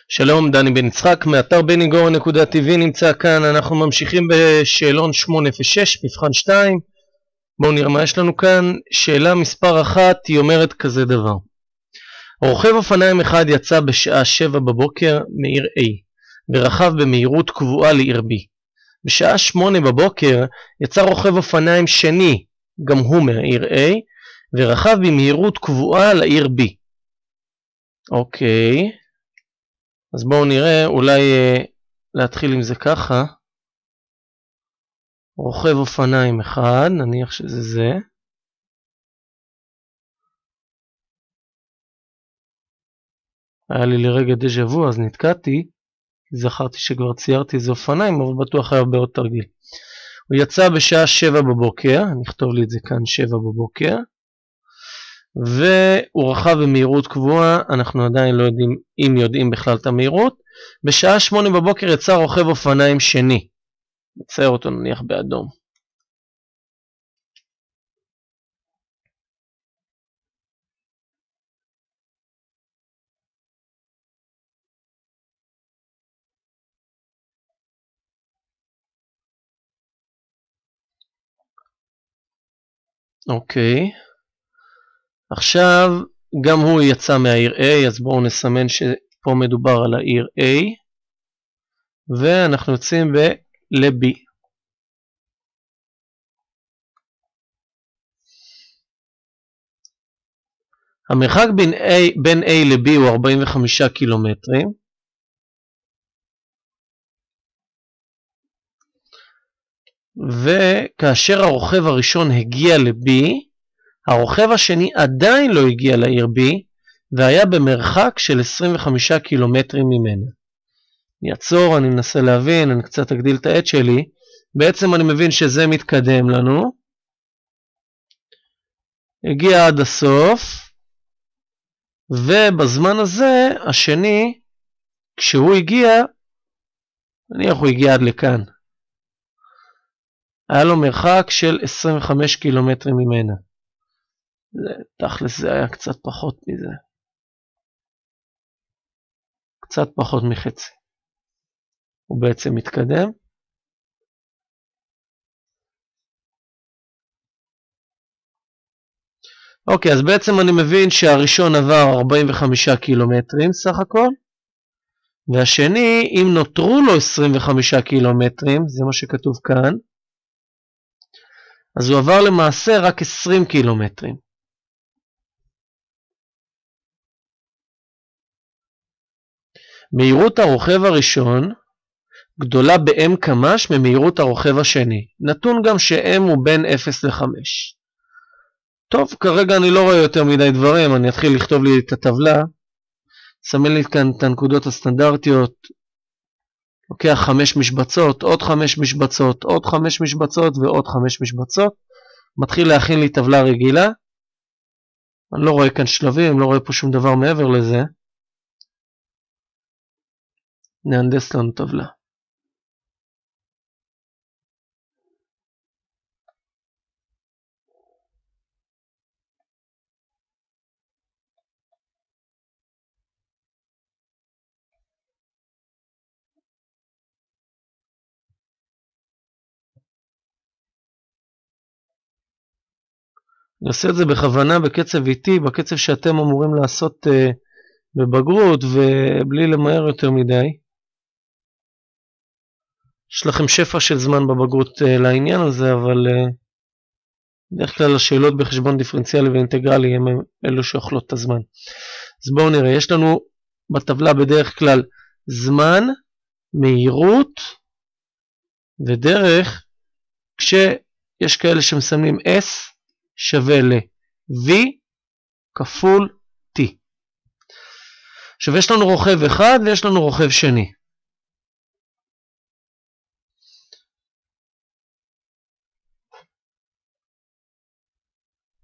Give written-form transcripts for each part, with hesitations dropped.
שלום, דני בן יצחק מאתר benigo.tv נמצא כאן. אנחנו ממשיכים בשאלון 806 מבחן 2. בואו נראה מה יש לנו כאן. שאלה מספר 1 היא אומרת כזה דבר: רוכב אופניים אחד יצא בשעה 7 בבוקר מעיר A ורכב במהירות קבועה לעיר B. בשעה 8 בבוקר יצא רוכב אופניים שני, גם הוא מהעיר A, ורכב במהירות קבועה לעיר B. אוקיי, אז בואו נראה, אולי להתחיל עם זה ככה. רוכב אופניים אחד, נניח שזה זה. היה לי לרגע דז'ה וו, אז נתקעתי. זכרתי שכבר ציירתי איזה אופניים, אבל בטוח היה בעוד תרגיל. הוא יצא בשעה 7 בבוקר, נכתוב לי את זה כאן 7 בבוקר. והוא רכב במהירות קבועה, אנחנו עדיין לא יודעים אם יודעים בכלל את המהירות. בשעה 8 בבוקר יצא רוכב אופניים שני. נצייר אותו נניח באדום. אוקיי. עכשיו גם הוא יצא מהעיר A, אז בואו נסמן שפה מדובר על העיר A, ואנחנו יוצאים ל-B. המרחק בין A ל-B הוא 45 קילומטרים, וכאשר הרוכב הראשון הגיע ל-B, הרוכב השני עדיין לא הגיע לעיר B, והיה במרחק של 25 קילומטרים ממנה. אני אעצור, אני מנסה להבין, אני קצת אגדיל את העט שלי. בעצם אני מבין שזה מתקדם לנו. הגיע עד הסוף, ובזמן הזה, השני, כשהוא הגיע, נניח הוא הגיע עד לכאן. היה לו מרחק של 25 קילומטרים ממנה. תכלס זה היה קצת פחות מזה. קצת פחות מחצי. הוא בעצם מתקדם. אוקיי, אז בעצם אני מבין שהראשון עבר 45 קילומטרים סך הכל. והשני, אם נותרו לו 25 קילומטרים, זה מה שכתוב כאן, אז הוא עבר למעשה רק 20 קילומטרים. מהירות הרוכב הראשון גדולה ב-m קמ"ש ממהירות הרוכב השני. נתון גם ש-m הוא בין 0 ל-5. טוב, כרגע אני לא רואה יותר מדי דברים, אני אתחיל לכתוב לי את הטבלה. סמן לי כאן את הנקודות הסטנדרטיות. לוקח 5 משבצות, עוד 5 משבצות, עוד 5 משבצות ועוד 5 משבצות. מתחיל להכין לי טבלה רגילה. אני לא רואה כאן שלבים, לא רואה פה שום דבר מעבר לזה. נהנדס לנו טבלה. אני עושה את זה בכוונה בקצב איטי, בקצב שאתם אמורים לעשות בבגרות ובלי למהר יותר מדי. יש לכם שפע של זמן בבגרות לעניין הזה, אבל בדרך כלל השאלות בחשבון דיפרנציאלי ואינטגרלי הם אלו שאוכלות את הזמן. אז בואו נראה, יש לנו בטבלה בדרך כלל זמן, מהירות ודרך, כשיש כאלה שמסמנים S שווה ל-V כפול T. עכשיו יש לנו רוכב אחד ויש לנו רוכב שני.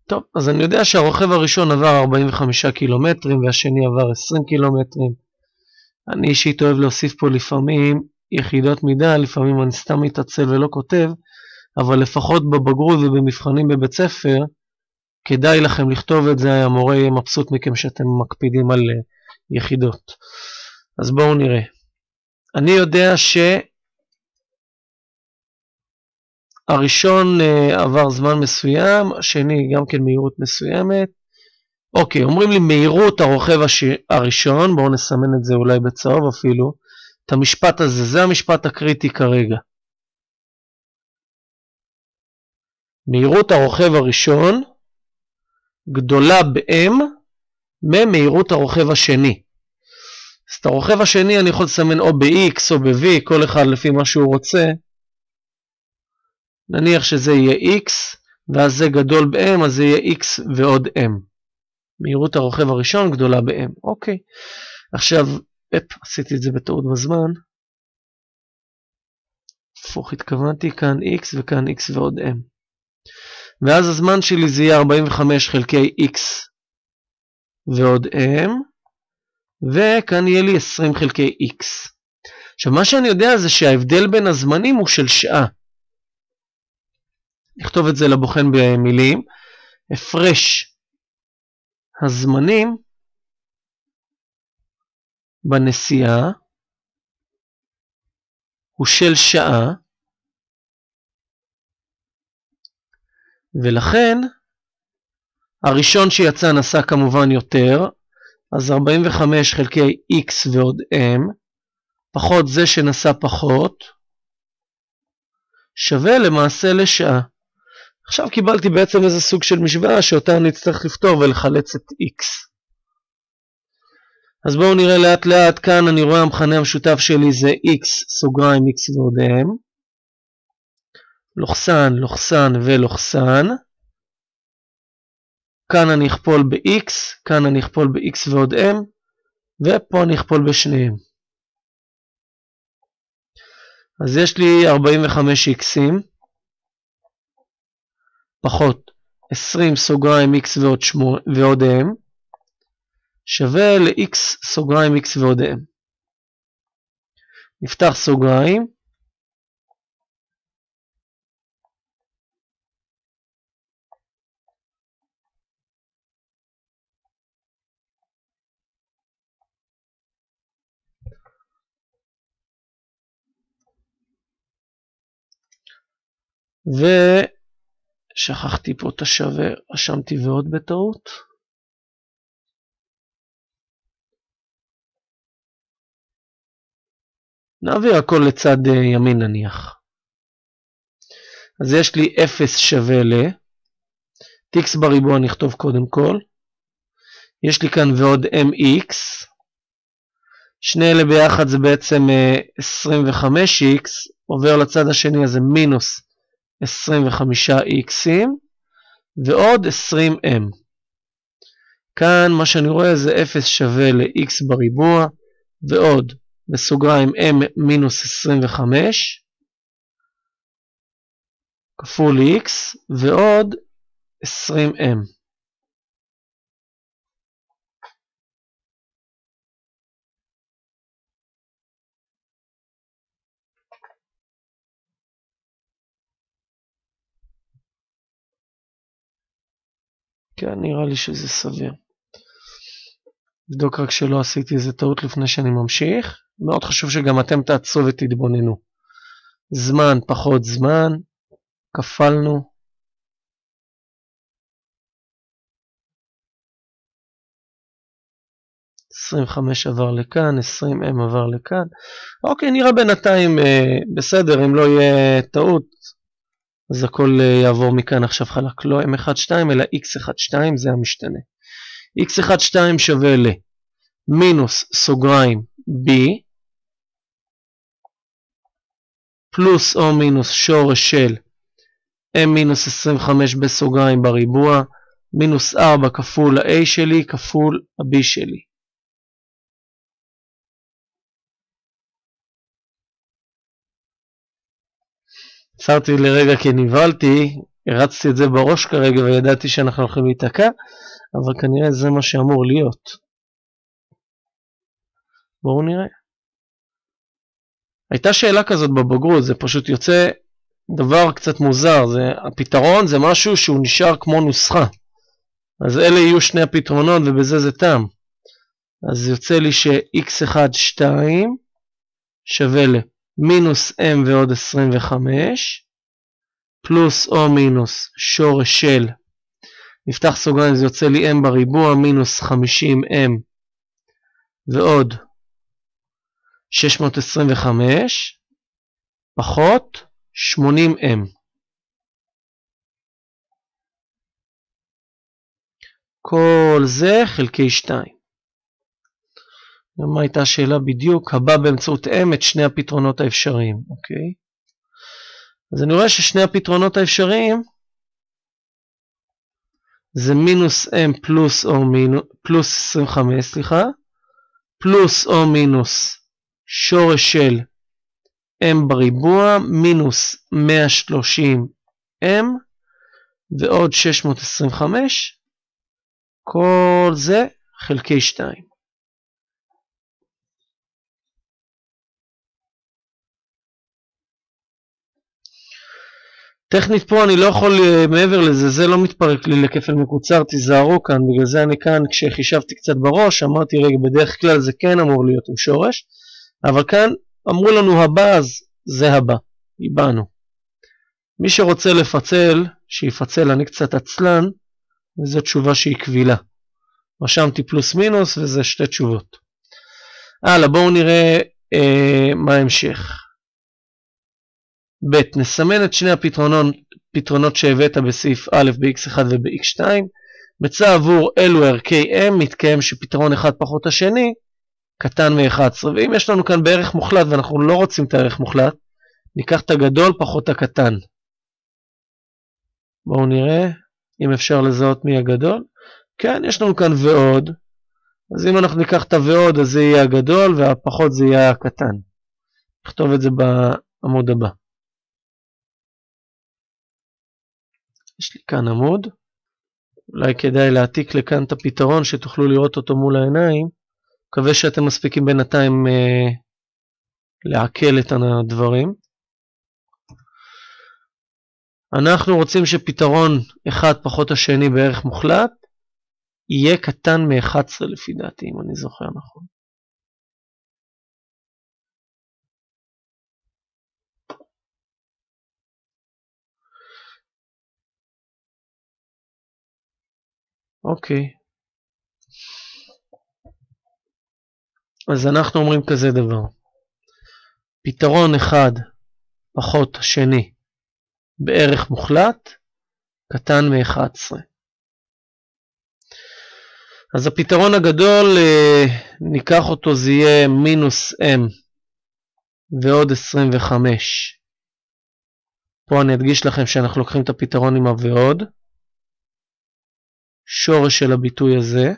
טוב, אז אני יודע שהרוכב הראשון עבר 45 קילומטרים והשני עבר 20 קילומטרים. אני אישית אוהב להוסיף פה לפעמים יחידות מידה, לפעמים אני סתם מתעצל ולא כותב, אבל לפחות בבגרות ובמבחנים בבית ספר, כדאי לכם לכתוב את זה, המורה יהיה מבסוט מכם שאתם מקפידים על יחידות. אז בואו נראה. אני יודע שהראשון עבר זמן מסוים, השני גם כן מהירות מסוימת. אוקיי, אומרים לי מהירות הרוכב הראשון, בואו נסמן את זה אולי בצהוב אפילו, את המשפט הזה, זה המשפט הקריטי כרגע. מהירות הרוכב הראשון גדולה ב-m ממהירות הרוכב השני. אז את הרוכב השני אני יכול לסמן או ב-x או ב-v, כל אחד לפי מה שהוא רוצה. נניח שזה יהיה x, ואז זה גדול ב-m, אז זה יהיה x ועוד m. מהירות הרוכב הראשון גדולה ב-m. אוקיי. עכשיו, עשיתי את זה בטעות בזמן. הפוך, התכוונתי, כאן x וכאן x ועוד m. ואז הזמן שלי זה יהיה 45 חלקי x ועוד m, וכאן יהיה לי 20 חלקי x. עכשיו, מה שאני יודע זה שההבדל בין הזמנים הוא של שעה. נכתוב את זה לבוחן במילים. הפרש הזמנים בנסיעה הוא של שעה, ולכן הראשון שיצא נסע כמובן יותר, אז 45 חלקי x ועוד m, פחות זה שנסע פחות, שווה למעשה לשעה. עכשיו קיבלתי בעצם איזה סוג של משוואה שאותה אני אצטרך לפתור ולחלץ את x. אז בואו נראה לאט לאט, כאן אני רואה המכנה המשותף שלי זה x סוגריים x ועוד m, לוחסן, לוחסן ולוחסן. כאן אני אכפול ב-x, כאן אני אכפול ב-x ועוד m, ופה אני אכפול בשניהם. אז יש לי 45x'ים, פחות 20 סוגריים x ועוד m, שווה ל-x סוגריים x ועוד m. נפתח סוגריים, ושכחתי פה את השווה, רשמתי ועוד בטעות. נעביר הכל לצד ימין נניח. אז יש לי 0 שווה ל, x בריבוע נכתוב קודם כל. יש לי כאן ועוד mx. שני אלה ביחד זה בעצם 25x, עובר לצד השני אז זה מינוס 25x'ים, ועוד 20m. כאן מה שאני רואה זה 0 שווה ל-x בריבוע, ועוד בסוגריים m מינוס 25, כפול x, ועוד 20m. כן, נראה לי שזה סביר. נבדוק רק שלא עשיתי איזה טעות לפני שאני ממשיך. מאוד חשוב שגם אתם תעצרו ותתבוננו. זמן פחות זמן, כפלנו. ,25 עבר לכאן, 20m עבר לכאן. אוקיי, נראה בינתיים בסדר, אם לא יהיה טעות, אז הכל יעבור מכאן עכשיו חלק. לא m12 אלא x12, זה המשתנה. x12 שווה ל מינוס סוגריים b, פלוס או מינוס שורש של m מינוס 25 בסוגריים בריבוע, מינוס 4 כפול ה-a שלי כפול ה-b שלי. עצרתי לרגע כי נבהלתי, הרצתי את זה בראש כרגע וידעתי שאנחנו הולכים להיתקע, אבל כנראה זה מה שאמור להיות. בואו נראה. הייתה שאלה כזאת בבגרות, זה פשוט יוצא דבר קצת מוזר, הפתרון זה משהו שהוא נשאר כמו נוסחה. אז אלה יהיו שני הפתרונות ובזה זה תם. אז יוצא לי ש-x1, 2 שווה למינוס m ועוד 25, פלוס או מינוס שורש של, נפתח סוגריים, זה יוצא לי m בריבוע, מינוס 50m ועוד 625, פחות 80m. כל זה חלקי 2. ומה הייתה השאלה בדיוק? הבא באמצעות m את שני הפתרונות האפשריים. אוקיי. אז אני רואה ששני הפתרונות האפשריים זה מינוס m פלוס 25, סליחה, פלוס או מינוס שורש של m בריבוע, מינוס 130m ועוד 625, כל זה חלקי 2. טכנית פה אני לא יכול מעבר לזה, זה לא מתפרק לי לכפל מקוצר, תיזהרו כאן, בגלל זה אני כאן כשחישבתי קצת בראש, אמרתי רגע בדרך כלל זה כן אמור להיות עם שורש, אבל כאן אמרו לנו הבא, אז זה הבא, איבנו. מי שרוצה לפצל, שיפצל, אני קצת עצלן, וזו תשובה שהיא קבילה. רשמתי פלוס מינוס וזה שתי תשובות. הלאה, בואו נראה מה ההמשך. ב' נסמן את שני הפתרונות שהבאת בסעיף א' ב-x1 וב-x2. בצע עבור אלו ערכי m מתקיים שפתרון אחד פחות השני קטן מ-11. ואם יש לנו כאן בערך מוחלט ואנחנו לא רוצים את הערך מוחלט, ניקח את הגדול פחות הקטן. בואו נראה אם אפשר לזהות מי הגדול. כן, יש לנו כאן ועוד. אז אם אנחנו ניקח את הוועוד, אז זה יהיה הגדול והפחות זה יהיה הקטן. נכתוב את זה בעמוד הבא. יש לי כאן עמוד, אולי כדאי להעתיק לכאן את הפתרון שתוכלו לראות אותו מול העיניים. מקווה שאתם מספיקים בינתיים לעכל את הדברים. אנחנו רוצים שפתרון אחד פחות השני בערך מוחלט יהיה קטן מ-11 לפי דעתי, אם אני זוכר נכון. אוקיי. אז אנחנו אומרים כזה דבר. פתרון אחד פחות השני בערך מוחלט קטן מ-11. אז הפתרון הגדול, ניקח אותו, זה יהיה מינוס m ועוד 25. פה אני אדגיש לכם שאנחנו לוקחים את הפתרון עם הוועוד. שורש של הביטוי הזה.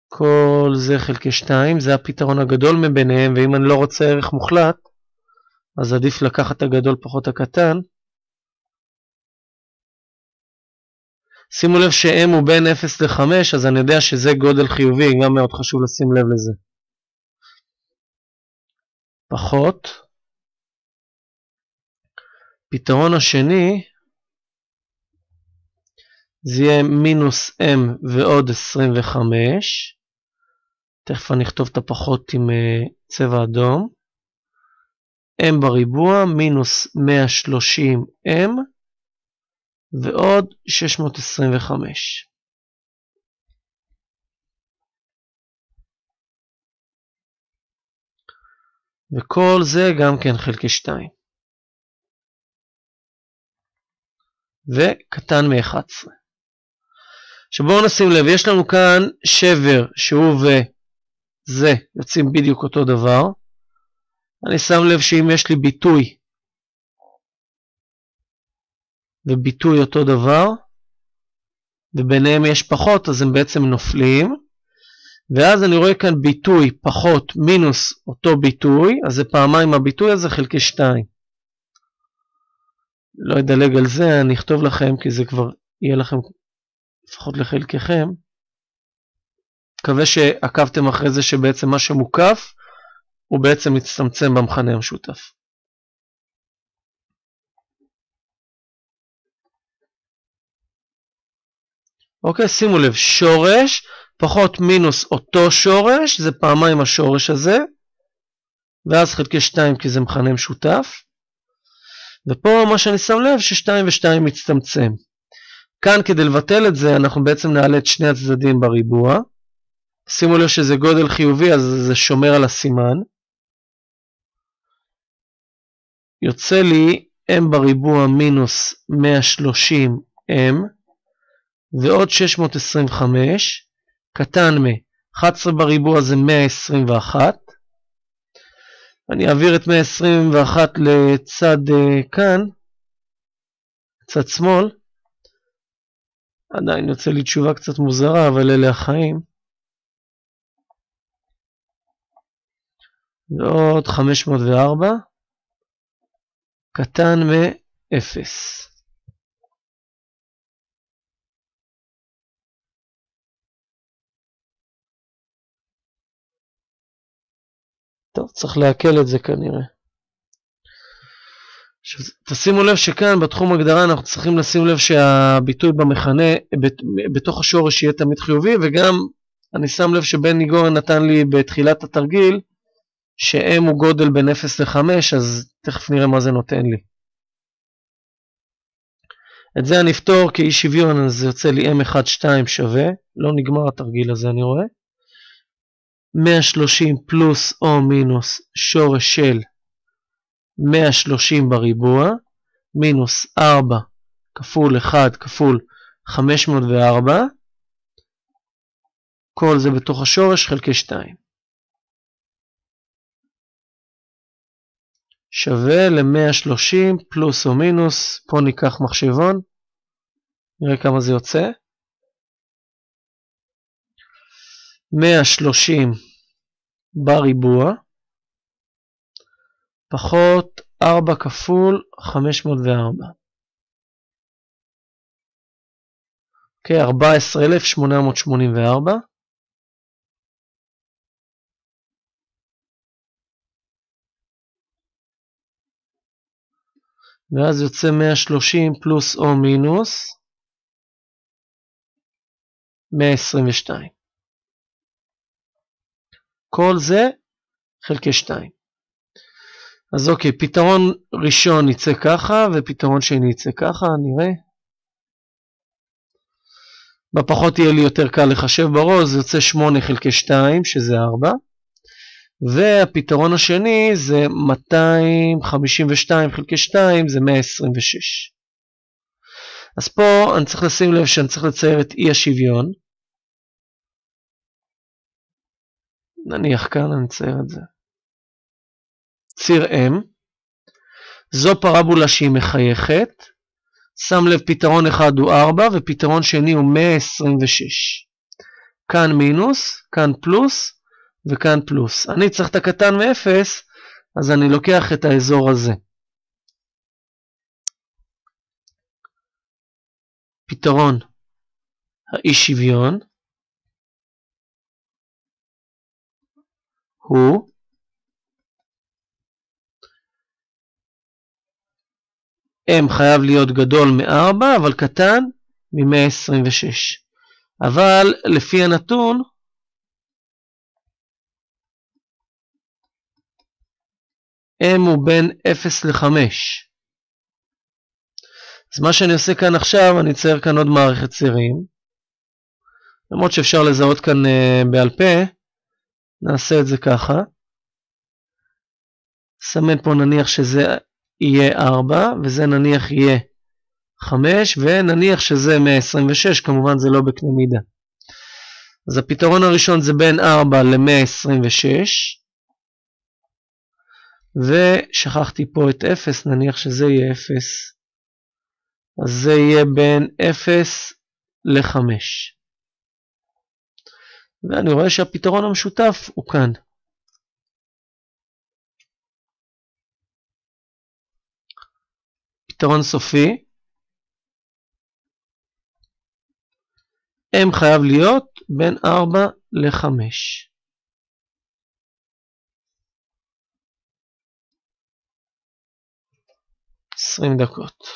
כל זה חלקי 2, זה הפתרון הגדול מביניהם, ואם אני לא רוצה ערך מוחלט, אז עדיף לקחת את הגדול פחות הקטן. שימו לב ש-m הוא בין 0 ל-5, אז אני יודע שזה גודל חיובי, גם מאוד חשוב לשים לב לזה. פחות. פתרון השני, זה יהיה מינוס m ועוד 25. תכף אני אכתוב את הפחות עם צבע אדום. m בריבוע, מינוס 130m. ועוד 625. וכל זה גם כן חלקי 2. וקטן מ-11. עכשיו בואו נשים לב, יש לנו כאן שבר שהוא וזה יוצאים בדיוק אותו דבר. אני שם לב שאם יש לי ביטוי וביטוי אותו דבר, וביניהם יש פחות, אז הם בעצם נופלים, ואז אני רואה כאן ביטוי פחות מינוס אותו ביטוי, אז זה פעמיים הביטוי הזה חלקי 2. לא אדלג על זה, אני אכתוב לכם, כי זה כבר יהיה לכם, לפחות לחלקכם. מקווה שעקבתם אחרי זה שבעצם מה שמוקף, הוא בעצם מצטמצם במכנה המשותף. אוקיי, שימו לב, שורש פחות מינוס אותו שורש, זה פעמיים השורש הזה, ואז חלקי 2 כי זה מכנה משותף. ופה מה שאני שם לב ש2 ו2 מצטמצם. כאן כדי לבטל את זה אנחנו בעצם נעלה את שני הצדדים בריבוע. שימו לב שזה גודל חיובי אז זה שומר על הסימן. יוצא לי m בריבוע מינוס 130m ועוד 625 קטן מ-11 בריבוע זה 121. אני אעביר את 121 לצד כאן, צד שמאל. עדיין יוצא לי תשובה קצת מוזרה, אבל אלה החיים. ועוד 504, קטן מ-0. טוב, צריך להקל את זה כנראה. תשימו לב שכאן בתחום הגדרה אנחנו צריכים לשים לב שהביטוי במכנה בתוך השורש יהיה תמיד חיובי, וגם אני שם לב שבן ניגור נתן לי בתחילת התרגיל ש-m הוא גודל בין 0 ל-5, אז תכף נראה מה זה נותן לי. את זה אני אפתור כאי שוויון, אז זה יוצא לי m1,2 שווה, לא נגמר התרגיל הזה אני רואה. 130 פלוס או מינוס שורש של 130 בריבוע, מינוס 4 כפול 1 כפול 504, כל זה בתוך השורש חלקי 2. שווה ל-130 פלוס או מינוס, פה ניקח מחשבון, נראה כמה זה יוצא. 130 בריבוע, פחות 4 כפול 504. אוקיי, 14,884. ואז יוצא 130 פלוס או מינוס 122. כל זה חלקי 2. אז אוקיי, פתרון ראשון יצא ככה, ופתרון שני יצא ככה, נראה. בפחות יהיה לי יותר קל לחשב בראש, זה יוצא 8 חלקי 2, שזה 4. והפתרון השני זה 252 חלקי 2, זה 126. אז פה אני צריך לשים לב שאני צריך לצייר את אי השוויון. נניח כאן אני אצייר את זה. ציר M, זו פרבולה שהיא מחייכת, שם לב פתרון אחד הוא 4 ופתרון שני הוא 126. כאן מינוס, כאן פלוס וכאן פלוס. אני צריך את הקטן מ-0, אז אני לוקח את האזור הזה. פתרון האי שוויון הוא m חייב להיות גדול מ-4, אבל קטן מ-126. אבל לפי הנתון, m הוא בין 0 ל-5. אז מה שאני עושה כאן עכשיו, אני אצייר כאן עוד מערכת צירים. למרות שאפשר לזהות כאן בעל פה, נעשה את זה ככה. סמן פה נניח שזה יהיה 4, וזה נניח יהיה 5, ונניח שזה 126, כמובן זה לא בקנה מידה. אז הפתרון הראשון זה בין 4 ל-126, ושכחתי פה את 0, נניח שזה יהיה 0, אז זה יהיה בין 0 ל-5. ואני רואה שהפתרון המשותף הוא כאן. פתרון סופי, m חייב להיות בין 4 ל-5. 20 דקות.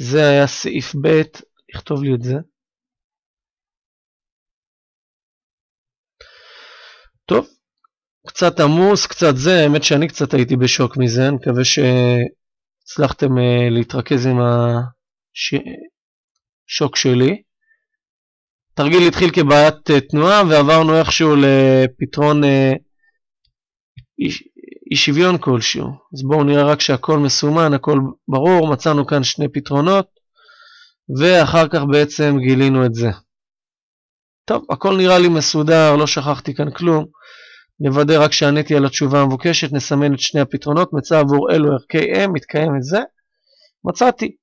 זה היה סעיף ב', נכתוב לי את זה. טוב, קצת עמוס, קצת זה, האמת שאני קצת הייתי בשוק מזה, אני מקווה שהצלחתם להתרכז עם השוק שלי. תרגיל התחיל כבעיית תנועה ועברנו איכשהו לפתרון אי שוויון כלשהו. אז בואו נראה רק שהכל מסומן, הכל ברור, מצאנו כאן שני פתרונות ואחר כך בעצם גילינו את זה. טוב, הכל נראה לי מסודר, לא שכחתי כאן כלום. נוודא רק שעניתי על התשובה המבוקשת, נסמן את שני הפתרונות, מצא עבור אלו ערכי M, מתקיים את זה. מצאתי.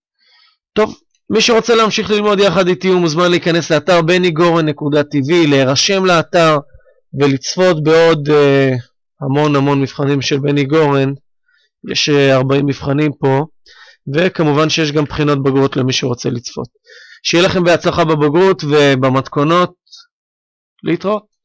טוב, מי שרוצה להמשיך ללמוד יחד איתי הוא מוזמן להיכנס לאתר benigorn.tv, להירשם לאתר ולצפות בעוד המון מבחנים של בני גורן. יש 40 מבחנים פה, וכמובן שיש גם בחינות בגרות למי שרוצה לצפות. שיהיה לכם בהצלחה בבגרות ובמתכונות. להתראות.